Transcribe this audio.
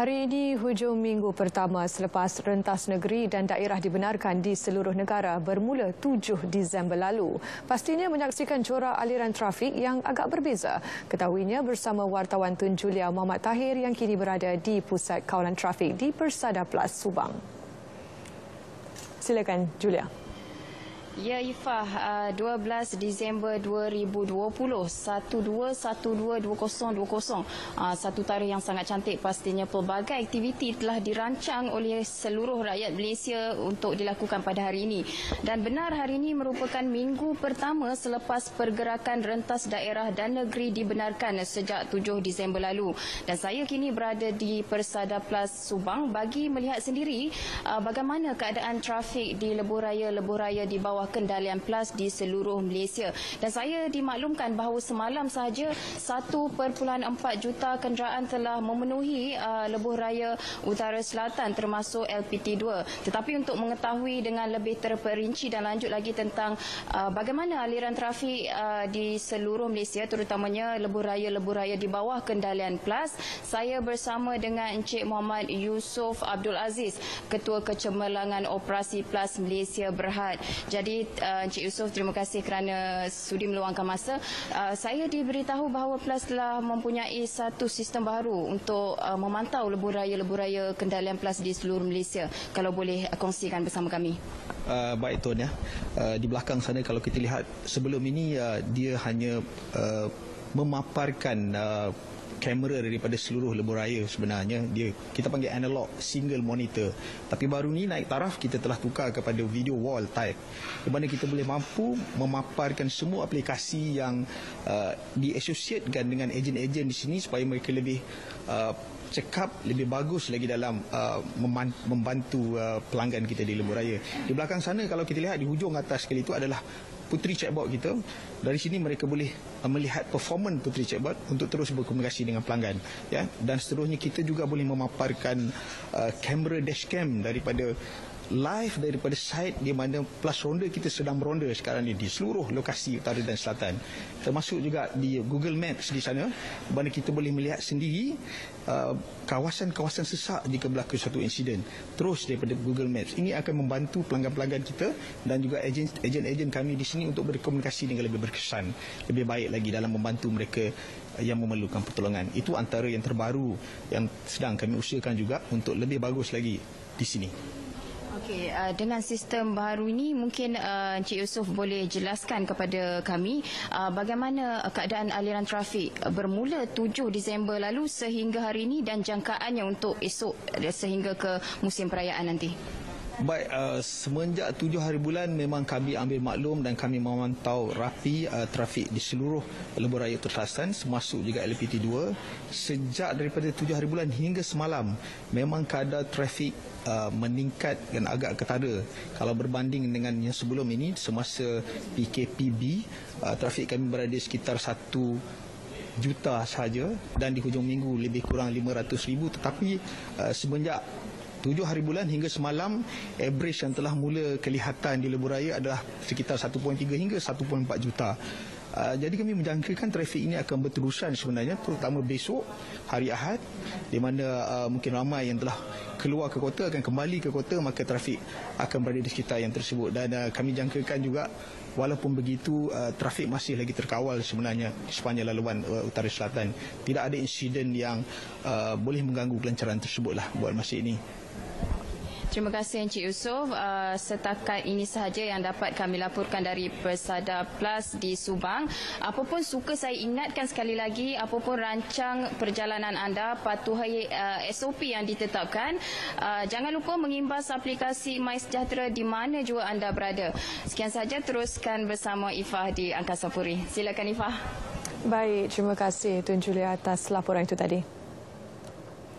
Hari ini hujung minggu pertama selepas rentas negeri dan daerah dibenarkan di seluruh negara bermula 7 Disember lalu. Pastinya menyaksikan corak aliran trafik yang agak berbeza. Ketahuinya bersama wartawan Tun Julia Muhammad Tahir yang kini berada di Pusat Kawalan Trafik di Persada Plus Subang. Silakan Julia. Ya Ifah, 12 Disember 2020, 12/12/2020. Satu tarikh yang sangat cantik pastinya. Pelbagai aktiviti telah dirancang oleh seluruh rakyat Malaysia untuk dilakukan pada hari ini. Dan benar hari ini merupakan minggu pertama selepas pergerakan rentas daerah dan negeri dibenarkan sejak 7 Disember lalu. Dan saya kini berada di Persada Plus Subang bagi melihat sendiri bagaimana keadaan trafik di lebuh raya di bawah kendalian PLAS di seluruh Malaysia. Dan saya dimaklumkan bahawa semalam sahaja 1.4 juta kenderaan telah memenuhi lebuh raya utara selatan termasuk LPT2. Tetapi untuk mengetahui dengan lebih terperinci dan lanjut lagi tentang bagaimana aliran trafik di seluruh Malaysia, terutamanya lebuh raya di bawah kendalian PLAS, saya bersama dengan Encik Muhammad Yusof Abdul Aziz, Ketua Kecemerlangan Operasi PLAS Malaysia Berhad. Jadi Encik Yusof, terima kasih kerana sudi meluangkan masa. Saya diberitahu bahawa PLAS telah mempunyai satu sistem baru untuk memantau lebuh raya kendalian PLAS di seluruh Malaysia. Kalau boleh kongsikan bersama kami. Baik Tuan ya. Di belakang sana kalau kita lihat sebelum ini dia hanya memaparkan kamera daripada seluruh lebuh raya. Sebenarnya kita panggil analog single monitor, tapi baru ni naik taraf kita telah tukar kepada video wall type, di mana kita boleh mampu memaparkan semua aplikasi yang diasosiatkan dengan ejen-ejen di sini supaya mereka lebih cekap, lebih bagus lagi dalam membantu pelanggan kita di lebuh raya. Di belakang sana kalau kita lihat di hujung atas sekali itu adalah puteri chatbot kita. Dari sini mereka boleh melihat performan puteri chatbot untuk terus berkomunikasi dengan pelanggan, ya. Dan seterusnya kita juga boleh memaparkan kamera dashcam daripada live daripada site di mana PLAS ronda kita sedang meronda sekarang ini di seluruh lokasi utara dan selatan. Termasuk juga di Google Maps di sana, di mana kita boleh melihat sendiri kawasan-kawasan sesak jika berlaku satu insiden terus daripada Google Maps. Ini akan membantu pelanggan-pelanggan kita dan juga ejen-ejen kami di sini untuk berkomunikasi dengan lebih berkesan, lebih baik lagi dalam membantu mereka yang memerlukan pertolongan. Itu antara yang terbaru yang sedang kami usahakan juga untuk lebih bagus lagi di sini. Okey, dengan sistem baru ini mungkin Encik Yusof boleh jelaskan kepada kami bagaimana keadaan aliran trafik bermula 7 Disember lalu sehingga hari ini dan jangkaannya untuk esok sehingga ke musim perayaan nanti. Baik, semenjak 7 hari bulan memang kami ambil maklum dan kami memantau rapi trafik di seluruh lebuh raya terselatan, termasuk juga LPT2. Sejak daripada 7 hari bulan hingga semalam memang kadar trafik meningkat dan agak ketara kalau berbanding dengan yang sebelum ini. Semasa PKPB trafik kami berada sekitar 1 juta sahaja dan di hujung minggu lebih kurang 500,000. Tetapi semenjak 7 hari bulan hingga semalam, average yang telah mula kelihatan di lebuh raya adalah sekitar 1.3 hingga 1.4 juta. Jadi kami menjangkakan trafik ini akan berterusan sebenarnya, terutama besok hari Ahad, di mana mungkin ramai yang telah keluar ke kota akan kembali ke kota, maka trafik akan berada di sekitar yang tersebut. Dan kami jangkakan juga walaupun begitu trafik masih lagi terkawal sebenarnya di sepanjang laluan utara selatan. Tidak ada insiden yang boleh mengganggu kelancaran tersebutlah buat masa ini. Terima kasih Encik Yusof. Setakat ini sahaja yang dapat kami laporkan dari Persada Plus di Subang. Apapun suka saya ingatkan sekali lagi, apapun rancang perjalanan anda, patuhi SOP yang ditetapkan. Jangan lupa mengimbas aplikasi MySejahtera di mana jua anda berada. Sekian sahaja, teruskan bersama Ifah di Angkasa Puri. Silakan Ifah. Baik, terima kasih Tun Julia atas laporan itu tadi.